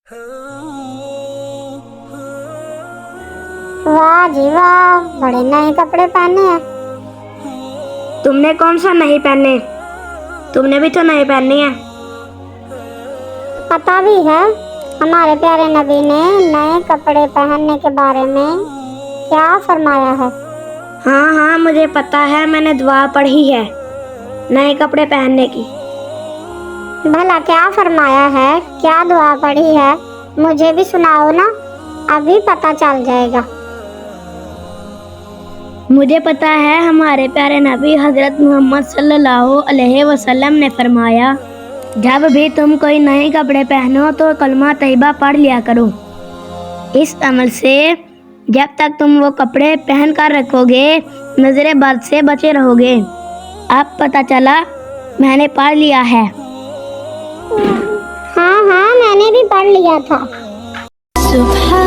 वाह जी वाह, बड़े नए कपड़े पहने हैं। तुमने कौन सा नहीं पहने? तुमने भी तो नए पहने हैं। पता भी है हमारे प्यारे नबी ने नए कपड़े पहनने के बारे में क्या फरमाया है। हाँ हाँ, मुझे पता है, मैंने दुआ पढ़ी है नए कपड़े पहनने की। भला क्या फरमाया है, क्या दुआ पढ़ी है, मुझे भी सुनाओ ना, अभी पता चल जाएगा। मुझे पता है, हमारे प्यारे नबी हजरत मोहम्मद सल्लल्लाहु अलैहि वसल्लम ने फरमाया, जब भी तुम कोई नए कपड़े पहनो तो कलमा तैयबा पढ़ लिया करो। इस अमल से जब तक तुम वो कपड़े पहन कर रखोगे नजरे बद से बचे रहोगे। अब पता चला, मैंने पढ़ लिया है। हाँ हाँ, मैंने भी पढ़ लिया था। सुभान